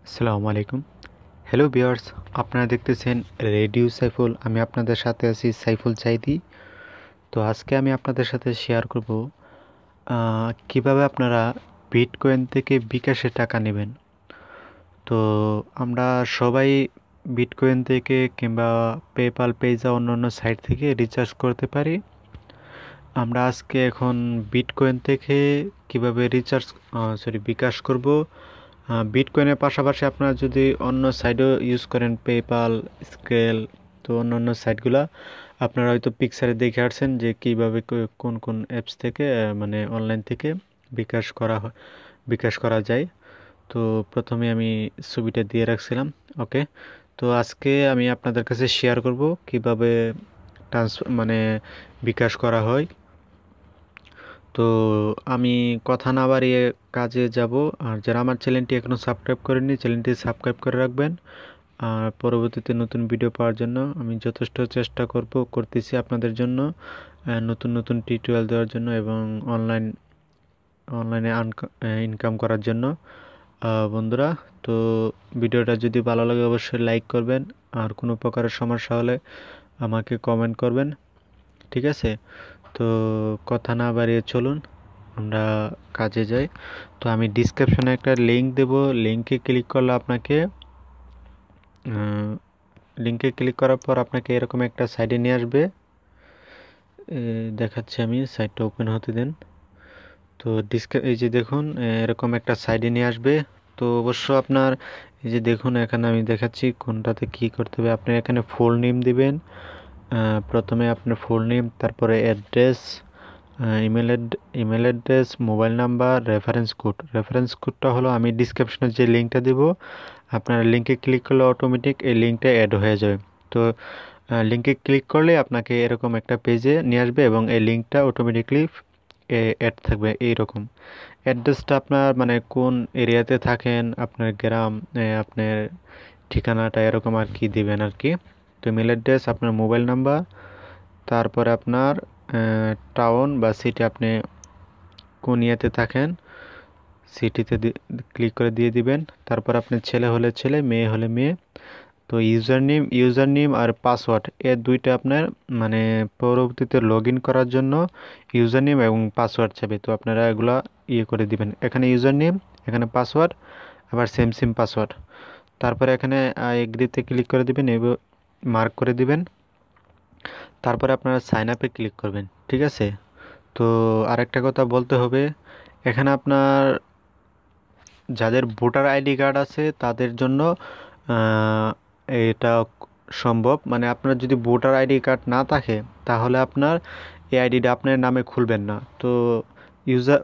আসসালামু আলাইকুম। Hello viewers, আপনারা দেখতেছেন রেডিও সাইফুল। আমি আপনাদের সাথে আছি সাইফুল চাইদি। তো আজকে আমি আপনাদের সাথে শেয়ার করব কিভাবে আপনারা বিটকয়েন থেকে বিকাশে টাকা নেবেন। তো আমরা সবাই বিটকয়েন থেকে কিংবা পেপাল, পেজা অন্যান্য সাইট থেকে রিচার্জ করতে পারি। আমরা আজকে এখন বিটকয়েন থেকে কিভাবে বিকাশ করব। বিটকয়েনের পাশাপাশি আপনারা যদি অন্য সাইটও ইউজ করেন, পেপাল, স্কেল, তো অন্যান্য সাইটগুলা আপনারা হয়তো পিকচারে দেখে আসছেন যে কিভাবে কোন কোন অ্যাপস থেকে মানে অনলাইন থেকে বিকাশ করা যায়। তো প্রথমে আমি ছবিটা দিয়ে রাখছিলাম। ওকে, তো আজকে আমি আপনাদের কাছে শেয়ার করব কিভাবে মানে বিকাশ করা হয়। তো আমি কথা না বাড়িয়ে কাজে যাব। আর যারা আমার চ্যানেলটি এখনও সাবস্ক্রাইব করেননি, চ্যানেলটি সাবস্ক্রাইব করে রাখবেন। আর পরবর্তীতে নতুন ভিডিও পাওয়ার জন্য আমি যথেষ্ট চেষ্টা করতেছি আপনাদের জন্য নতুন নতুন টিউটোরিয়াল দেওয়ার জন্য এবং অনলাইনে ইনকাম করার জন্য। বন্ধুরা, তো ভিডিওটা যদি ভালো লাগে অবশ্যই লাইক করবেন। আর কোনো প্রকারের সমস্যা হলে আমাকে কমেন্ট করবেন, ঠিক আছে? তো কথা না বাড়িয়ে চলুন আমরা কাজে যাই। তো আমি ডিসক্রিপশনে একটা লিংক দেব। লিংকে ক্লিক করলে আপনাকে লিংকে ক্লিক করার পর আপনাকে এরকম একটা সাইটে নিয়ে আসবে। দেখাচ্ছি, আমি সাইটটা ওপেন হতে দেন। তো এই যে দেখুন, এরকম একটা সাইটে নিয়ে আসবে। তো অবশ্য আপনার এই যে দেখুন, এখানে আমি দেখাচ্ছি কোনটাতে কি করতে হবে। আপনি এখানে ফুল নেম দিবেন। প্রথমে আপনার ফুল নেম, তারপরে address, email address, mobile number, reference কোডটা হলো আমি ডিসক্রিপশনে যে লিঙ্কটা দেব, আপনার লিঙ্কে ক্লিক করলে অটোমেটিক এই লিঙ্কটা অ্যাড হয়ে যাবে। তো লিঙ্কে ক্লিক করলে আপনাকে এরকম একটা পেজে নিয়ে আসবে এবং এই লিঙ্কটা অটোমেটিকলি অ্যাড থাকবে এইরকম। অ্যাড্রেসটা আপনার মানে কোন এরিয়াতে থাকেন, আপনার গ্রাম, আপনার ঠিকানাটা এরকম আর কি দিবেন আর কি। তো ইমেল অ্যাড্রেস, আপনার মোবাইল নাম্বার, তারপরে আপনার টাউন বা সিটি, আপনি কোন ইয়েতে থাকেন সিটিতে ক্লিক করে দিয়ে দিবেন। তারপর আপনার ছেলে হলে ছেলে, মেয়ে হলে মেয়ে। তো ইউজার নেম আর পাসওয়ার্ড এর দুইটা আপনার মানে পরবর্তীতে লগ ইন করার জন্য ইউজার নেম এবং পাসওয়ার্ড চাবে। তো আপনারা এগুলা করে দিবেন। এখানে ইউজার নেম, এখানে পাসওয়ার্ড, আবার সেম পাসওয়ার্ড। তারপরে এখানে এগ্রিতে ক্লিক করে দিবেন এবং মার্ক করে দিবেন। তারপরে আপনারা সাইন আপে ক্লিক করবেন, ঠিক আছে? তো আরেকটা কথা বলতে হবে, এখানে আপনার যাদের ভোটার আইডি কার্ড আছে তাদের জন্য আহ, এটা সম্ভব। মানে আপনার যদি ভোটার আইডি কার্ড না থাকে তাহলে আপনার এই আইডিটা আপনার নামে খুলবেন না। তো ইউজার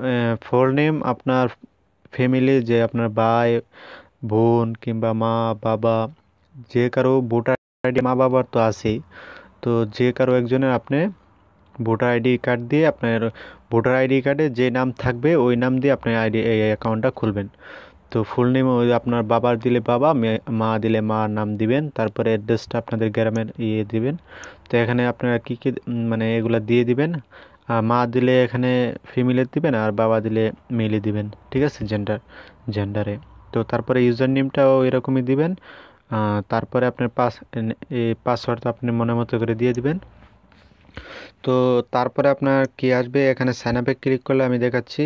ফুল নেম, আপনার ফ্যামিলি যে আপনার ভাই, বোন কিংবা মা, বাবা, যে কারো ভোটার আইডি, মা বাবার তো আছেই। তো যে কারো একজনের আপনি ভোটার আইডি কার্ড দিয়ে আপনার ভোটার আইডি কার্ডে যে নাম থাকবে ওই নাম দিয়ে আপনার এই অ্যাকাউন্টটা খুলবেন। তো ফুল নেম ওই আপনার বাবার দিলে বাবা, মা দিলে মার নাম দিবেন। তারপরে অ্যাড্রেসটা আপনাদের গ্রামের দিবেন। তো এখানে আপনারা কী কী মানে এগুলা দিয়ে দিবেন। মা দিলে এখানে ফিমেলের দিবেন আর বাবা দিলে মেলে দিবেন, ঠিক আছে? জেন্ডারে। তো তারপরে ইউজার নেমটাও এরকমই দিবেন। তারপরে আপনার পাসওয়ার্ড আপনি মনের মতো করে দিয়ে দিবেন। তো তারপরে আপনার কি আসবে, এখানে সাইন আপে ক্লিক করলে আমি দেখাচ্ছি।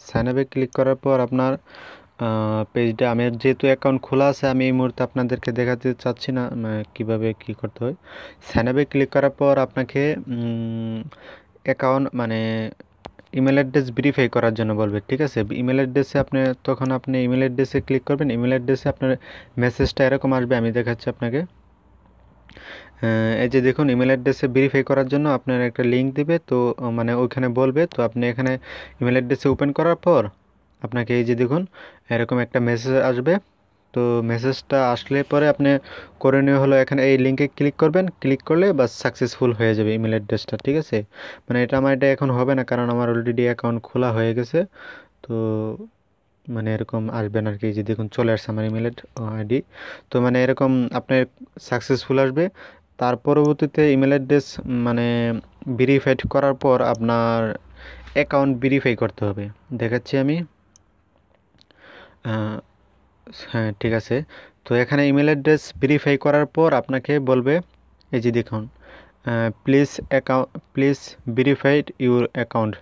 সাইন আপে ক্লিক করার পর আপনার পেজটা, আমার যেহেতু অ্যাকাউন্ট খোলা আছে আমি এই মুহূর্তে আপনাদেরকে দেখাতে চাচ্ছি না কিভাবে কি করতে হয়। সাইন আপে ক্লিক করার পর আপনাকে অ্যাকাউন্ট মানে ইমেল অ্যাড্রেস ভেরিফাই করার জন্য বলবে, ঠিক আছে? ইমেল অ্যাড্রেসে আপনি ইমেল অ্যাড্রেসে ক্লিক করবেন। ইমেল অ্যাড্রেসে আপনার মেসেজটা এরকম আসবে, আমি দেখাচ্ছি আপনাকে। এই যে দেখুন, ইমেল অ্যাড্রেসে ভেরিফাই করার জন্য আপনার একটা লিঙ্ক দিবে। তো মানে ওইখানে বলবে, তো আপনি এখানে ইমেল অ্যাড্রেসে ওপেন করার পর আপনাকে এই যে দেখুন এরকম একটা মেসেজ আসবে। তো মেসেজটা আসলে পরে আপনি করণীয় হলো এখানে এই লিঙ্কে ক্লিক করবেন। ক্লিক করলে বাস সাকসেসফুল হয়ে যাবে ইমেল অ্যাড্রেসটা, ঠিক আছে? মানে আমার এটা এখন হবে না, কারণ আমার অলরেডি অ্যাকাউন্ট খোলা হয়ে গেছে। তো মানে এরকম আসবেন আর কি। এই যে দেখুন চলে আসছে আমার ইমেল আইডি। তো মানে এরকম আপনার সাকসেসফুল আসবে। তার পরবর্তীতে ইমেল অ্যাড্রেস মানে ভেরিফাইড করার পর আপনার অ্যাকাউন্ট ভেরিফাই করতে হবে। দেখাচ্ছি আমি। হ্যাঁ, ঠিক আছে। তো এখানে ইমেল অ্যাড্রেস ভেরিফাই করার পর আপনাকে বলবে, এই যে দেখুন, প্লিজ ভেরিফাইড ইউর অ্যাকাউন্ট।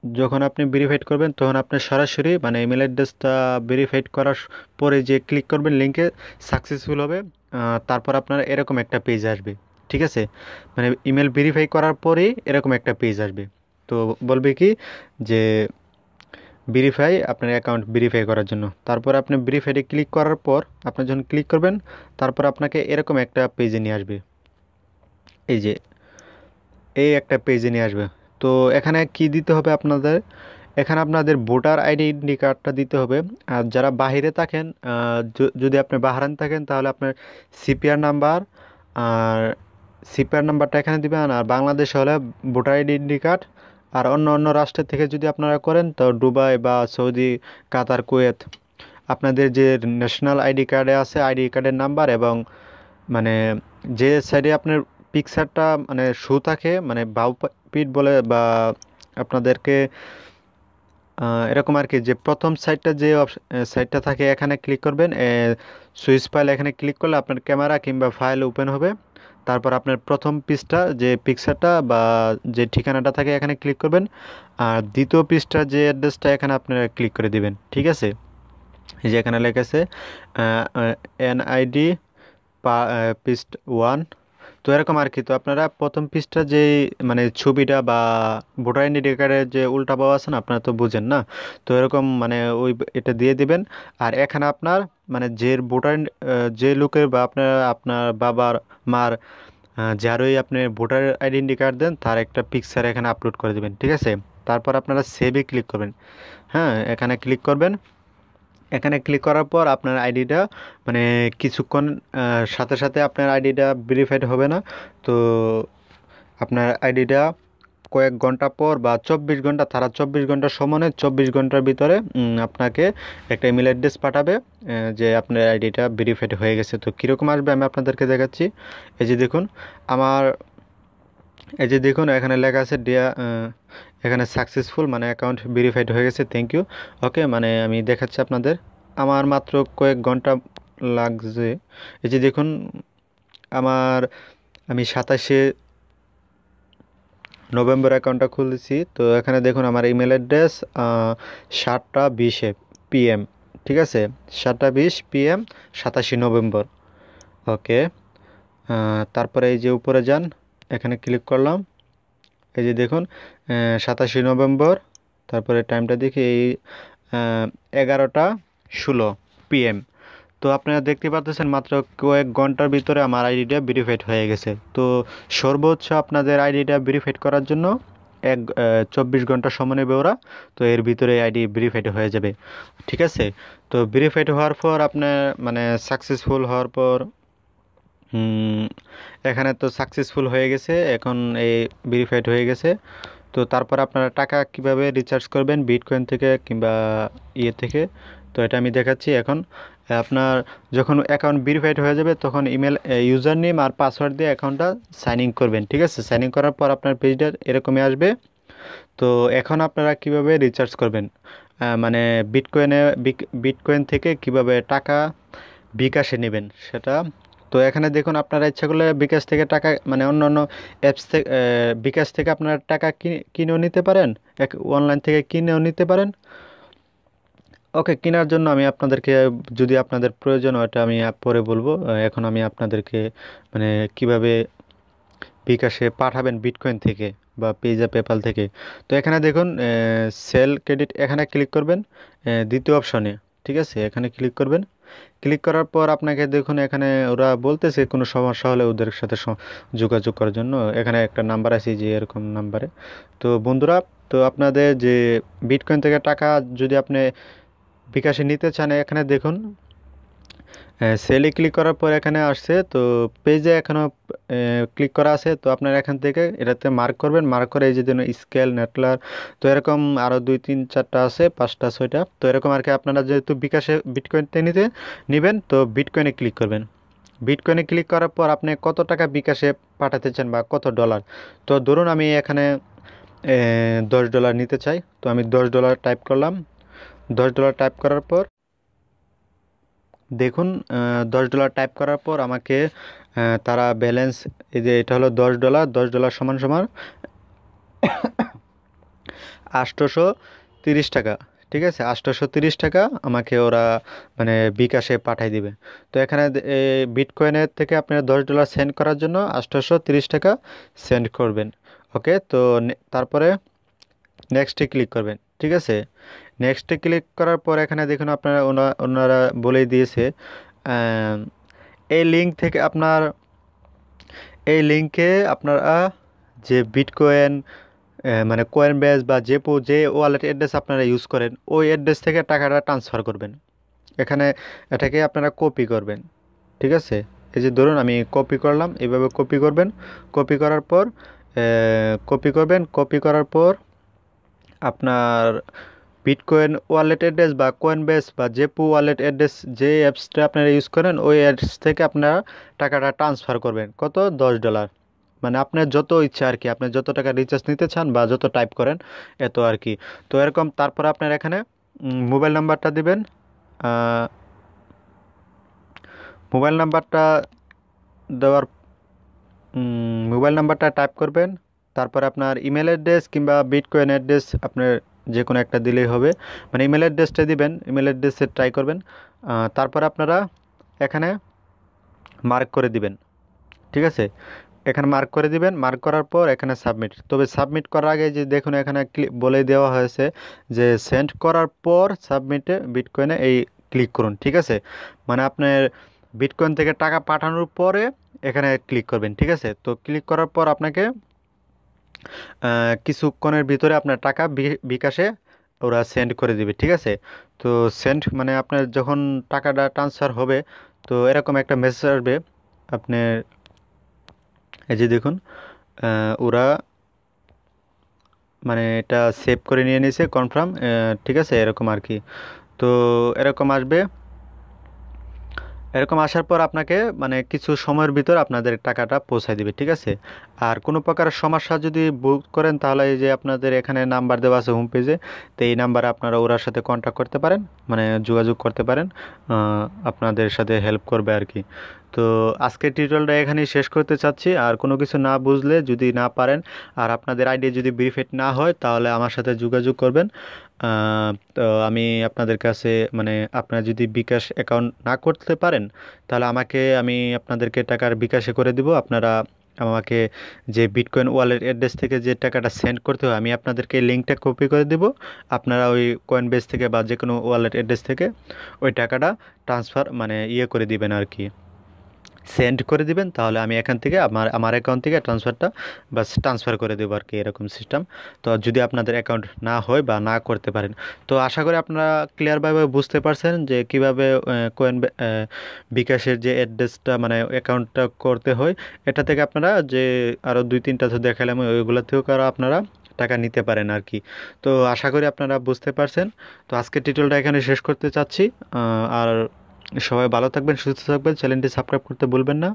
যখন আপনি ভেরিফাইড করবেন তখন আপনি সরাসরি মানে ইমেল অ্যাড্রেসটা ভেরিফাইড করার পরে যে ক্লিক করবেন লিঙ্কে, সাকসেসফুল হবে। তারপর আপনার এরকম একটা পেজ আসবে, ঠিক আছে? মানে ইমেল ভেরিফাই করার পরেই এরকম একটা পেজ আসবে। তো বলবে কি যে ভেরিফাই, আপনার অ্যাকাউন্ট ভেরিফাই করার জন্য। তারপর আপনি ভেরিফাইডে ক্লিক করার পর আপনি যখন ক্লিক করবেন, তারপর আপনাকে এরকম একটা পেজে নিয়ে আসবে। এই যে এই একটা পেজে নিয়ে আসবে। তো এখানে কি দিতে হবে আপনাদের? এখানে আপনাদের ভোটার আইডেন্টি কার্ডটা দিতে হবে। আর যারা বাহিরে থাকেন, যদি আপনি বাহারান থাকেন তাহলে আপনার সিপিআর নাম্বার, আর সিপিআর নাম্বারটা এখানে দিবেন। আর বাংলাদেশ হলে ভোটার আইডেন্টি কার্ড। আর অন্য অন্য রাষ্ট্রের থেকে যদি আপনারা করেন তো দুবাই বা সৌদি, কাতার, কুয়েত, আপনাদের যে ন্যাশনাল আইডি কার্ডে আছে আইডি কার্ডের নাম্বার, এবং মানে যে সাইডে আপনার পিকচারটা মানে শো থাকে, মানে বাউ পিট বলে বা আপনাদেরকে এরকম আর কি, যে প্রথম সাইডটা যে সাইডটা থাকে এখানে ক্লিক করবেন। সুইচ ফাইল এখানে ক্লিক করলে আপনার ক্যামেরা কিংবা ফাইল ওপেন হবে। তারপর আপনার প্রথম পিসটা যে পিকচারটা বা যে ঠিকানাটা থাকে এখানে ক্লিক করবেন। আর দ্বিতীয় পিসটা যে অ্যাড্রেসটা এখানে আপনারা ক্লিক করে দিবেন, ঠিক আছে? এই যে এখানে লেখা আছে এনআইডি পিস্ট 1। তো এরকম আর কি। তো আপনারা প্রথম পৃষ্ঠা যে মানে ছবিটা বা ভোটার আইডেন্টি কার্ডের যে উল্টা পাওয়া আছে না, আপনারা তো বুঝেন না। তো এরকম মানে ওই এটা দিয়ে দিবেন। আর এখানে আপনার মানে যে ভোটার, যে লোকের বা আপনার আপনার বাবার, মার, যারই আপনি ভোটার আইডেন্টি কার্ড দেন তার একটা পিকচার এখানে আপলোড করে দেবেন, ঠিক আছে? তারপর আপনারা সেভে ক্লিক করবেন। হ্যাঁ, এখানে ক্লিক করবেন। এখানে ক্লিক করার পর আপনার আইডিটা মানে কিছুক্ষণ সাথে সাথে আপনার আইডিটা ভেরিফাইড হবে না। তো আপনার আইডিটা কয়েক ঘন্টা পর বা 24 ঘন্টা, তারা 24 ঘন্টার সমানে 24 ঘন্টার ভিতরে আপনাকে একটা ইমেল অ্যাড্রেস পাঠাবে যে আপনার আইডিটা ভেরিফাইড হয়ে গেছে। তো কীরকম আসবে আমি আপনাদেরকে দেখাচ্ছি। এই যে দেখুন আমার, এই যে দেখুন এখানে লেখা আছে এখানে সাকসেসফুল, মানে অ্যাকাউন্ট ভেরিফাইড হয়ে গেছে, থ্যাংক ইউ। ওকে, মানে আমি দেখাচ্ছি আপনাদের, আমার মাত্র কয়েক ঘন্টা লাগছে। এই যে দেখুন আমার, আমি 27 নভেম্বর অ্যাকাউন্টটা খুলেছি। তো এখানে দেখুন আমার ইমেল অ্যাড্রেস 7টা 20 PM, ঠিক আছে? 7টা 20 PM 27 নভেম্বর। ওকে, তারপরে এই যে উপরে যান, এখানে ক্লিক করলাম। এই যে দেখুন 27 নভেম্বর, তারপরে টাইমটা দেখি এই 11টা 16 PM। তো আপনারা দেখতে পাচ্ছেন মাত্র কয়েক ঘন্টার ভিতরে আমার আইডিটা ভেরিফাইড হয়ে গেছে। তো সর্বোচ্চ আপনাদের আইডিটা ভেরিফাইড করার জন্য 24 ঘন্টা সময় নেবে ওরা। তো এর ভিতরে আইডি ভেরিফাইড হয়ে যাবে, ঠিক আছে? তো ভেরিফাইড হওয়ার পর আপনার মানে সাকসেসফুল হওয়ার পর এখানে তো সাকসেসফুল হয়ে গেছে, এখন এই ভেরিফাইড হয়ে গেছে। তো তারপর আপনারা টাকা কিভাবে রিচার্জ করবেন, বিটকয়েন থেকে কিংবা ইয়ে থেকে, তো এটা আমি দেখাচ্ছি এখন। আপনার যখন অ্যাকাউন্ট ভেরিফাইড হয়ে যাবে তখন ইমেল, ইউজার নেম আর পাসওয়ার্ড দিয়ে অ্যাকাউন্টটা সাইন ইন করবেন, ঠিক আছে? সাইন ইন করার পর আপনার পেজটা এরকমই আসবে। তো এখন আপনারা কিভাবে রিচার্জ করবেন, মানে বিটকয়েন থেকে কিভাবে টাকা বিকাশে নেবেন সেটা। তো এখানে দেখুন আপনারা ইচ্ছা করলে বিকাশ থেকে টাকা মানে অন্য অন্য অ্যাপস থেকে, বিকাশ থেকে আপনারা টাকা কিনেও নিতে পারেন, অনলাইন থেকে কিনেও নিতে পারেন। ওকে, কেনার জন্য আমি আপনাদেরকে, যদি আপনাদের প্রয়োজন হয় ওটা আমি পরে বলবো। এখন আমি আপনাদেরকে মানে কিভাবে বিকাশে পাঠাবেন বিটকয়েন থেকে বা পেজা পেপাল থেকে। তো এখানে দেখুন সেল ক্রেডিট, এখানে ক্লিক করবেন দ্বিতীয় অপশনে, ঠিক আছে? এখানে ক্লিক করবেন। ক্লিক করার পর আপনাকে দেখুন এখানে ওরা বলতেছে কোনো সমস্যা হলে ওদের সাথে যোগাযোগ করার জন্য। এখানে একটা নাম্বার আছে যে এরকম নাম্বারে। তো বন্ধুরা, তো আপনাদের যে বিটকয়েন থেকে টাকা যদি আপনি বিকাশে নিতে চান, এখানে দেখুন সেলে ক্লিক করার পর এখানে আসছে। তো পেজে এখনও ক্লিক করা আছে। তো আপনারা এখান থেকে এটাতে মার্ক করবেন, মার্ক করে এই যে যেন স্কেল নেটলার, তো এরকম আরও 2 3 4টা আছে, 5টা 6টা। তো এরকম আর কি। আপনারা যেহেতু বিকাশে বিটকয়েনতে নেবেন, তো বিটকয়েনে ক্লিক করবেন। বিটকয়েনে ক্লিক করার পর আপনি কত টাকা বিকাশে পাঠাতে চান বা কত ডলার। তো ধরুন আমি এখানে $10 নিতে চাই। তো আমি $10 টাইপ করলাম। $10 টাইপ করার পর দেখুন $10 টাইপ করার পর আমাকে তারা ব্যালেন্স, এই যে এটা হলো $10, $10 সমান সমান 830 টাকা। ঠিক আছে, 830 টাকা আমাকে ওরা মানে বিকাশে পাঠাই দিবে। তো এখানে বিটকয়েনের থেকে আপনার $10 সেন্ড করার জন্য 830 টাকা সেন্ড করবেন। ওকে, তো তারপরে নেক্সটে ক্লিক করবেন। ঠিক আছে, নেক্সটে ক্লিক করার পর এখানে দেখুন আপনারা ওনারা বলেই দিয়েছে আম, এই লিঙ্ক থেকে এই লিঙ্কে আপনারা যে বিটকয়েন মানে কয়েন বেস বা যে ওয়ালেট অ্যাড্রেস আপনারা ইউজ করেন ওই অ্যাড্রেস থেকে টাকাটা ট্রান্সফার করবেন। এখানে এটাকে আপনারা কপি করবেন। ঠিক আছে, এই যে ধরুন আমি কপি করলাম, এইভাবে কপি করবেন। কপি করার পর কপি করার পর আপনার বিটকয়েন ওয়ালেট অ্যাড্রেস বা কয়েনবেস বা জেপু ওয়ালেট অ্যাড্রেস যে অ্যাপসটা আপনারা ইউজ করেন ওই অ্যাপস থেকে আপনারা টাকাটা ট্রান্সফার করবেন। কত? $10। মানে আপনার যত ইচ্ছা আর কি, আপনি যত টাকা রিচার্জ নিতে চান বা যত টাইপ করেন এত আর কি। তো এরকম তারপর আপনার এখানে মোবাইল নাম্বারটা দিবেন। মোবাইল নাম্বারটা দেওয়ার মোবাইল নাম্বারটা টাইপ করবেন। তারপর আপনার ইমেল অ্যাড্রেস কিংবা বিটকয়েন অ্যাড্রেস আপনার যে কোনো একটা দিলেই হবে। মানে ইমেল অ্যাড্রেসটা দিবেন, ইমেল অ্যাড্রেসে ট্রাই করবেন। তারপর আপনারা এখানে মার্ক করে দিবেন। ঠিক আছে, এখানে মার্ক করে দিবেন। মার্ক করার পর এখানে সাবমিট। তবে সাবমিট করার আগে যে দেখুন এখানে বলে দেওয়া হয়েছে যে সেন্ড করার পর সাবমিটে বিটকয়েনে এই ক্লিক করুন। ঠিক আছে, মানে আপনার বিটকয়েন থেকে টাকা পাঠানোর পরে এখানে ক্লিক করবেন। ঠিক আছে, তো ক্লিক করার পর আপনাকে কিছুক্ষণের ভিতরে আপনার টাকা বিকাশে ওরা সেন্ড করে দিবে। ঠিক আছে, তো সেন্ড মানে আপনার যখন টাকাটা ট্রান্সফার হবে তো এরকম একটা মেসেজ আসবে আপনার, এই যে দেখুন ওরা মানে এটা সেভ করে নিয়ে নিয়েছে কনফার্ম। ঠিক আছে, এরকম আর কি। তো এরকম আসবে। এরকম আসার পর আপনাকে মানে কিছু সময়ের ভিতর আপনাদের টাকাটা পৌঁছায় দিবে। ঠিক আছে, আর কোনো প্রকার সমস্যা যদি বুক করেন তাহলে এই যে আপনাদের এখানে নাম্বার দেওয়া আছে হোম পেজে, তো এই নাম্বারে আপনারা ওরার সাথে কন্ট্যাক্ট করতে পারেন, মানে যোগাযোগ করতে পারেন। আপনাদের সাথে হেল্প করবে আর কি। তো আজকের টিউটোরিয়ালটা এখানেই শেষ করতে চাচ্ছি। আর কোনো কিছু না বুঝলে যদি না পারেন আর আপনাদের আইডিয়া যদি ভেরিফাইড না হয় তাহলে আমার সাথে যোগাযোগ করবেন। তো আমি আপনাদের কাছে মানে আপনারা যদি বিকাশ অ্যাকাউন্ট না করতে পারেন তাহলে আমি আপনাদেরকে টাকার বিকাশে করে দিব। আপনারা আমাকে যে বিটকয়েন ওয়ালেট অ্যাড্রেস থেকে যে টাকাটা সেন্ড করতে হয় আমি আপনাদেরকে লিঙ্কটা কপি করে দিব। আপনারা ওই কয়েন বেস থেকে বা যে কোনো ওয়ালেট অ্যাড্রেস থেকে ওই টাকাটা ট্রান্সফার মানে করে দিবেন আর কি, সেন্ড করে দিবেন। তাহলে আমি এখান থেকে আমার অ্যাকাউন্ট থেকে ট্রান্সফারটা বাস ট্রান্সফার করে দেবো আর কি, এরকম সিস্টেম। তো যদি আপনাদের অ্যাকাউন্ট না হয় বা না করতে পারেন, তো আশা করি আপনারা ক্লিয়ারভাবে বুঝতে পারছেন যে কিভাবে কয়েন বিকাশের যে অ্যাড্রেসটা মানে অ্যাকাউন্টটা করতে হয়। এটা থেকে আপনারা যে আরও 2-3টা তো দেখালাম ওইগুলো থেকেও আরও আপনারা টাকা নিতে পারেন আর কি। তো আশা করি আপনারা বুঝতে পারছেন। তো আজকের টিউটোরিয়ালটা এখানে শেষ করতে চাচ্ছি। আর সবাই ভালো থাকবেন, সুস্থ থাকবেন, চ্যানেলটি সাবস্ক্রাইব করতে ভুলবেন না।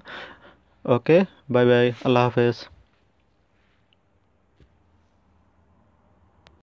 ওকে, বাই বাই, আল্লাহ হাফেজ।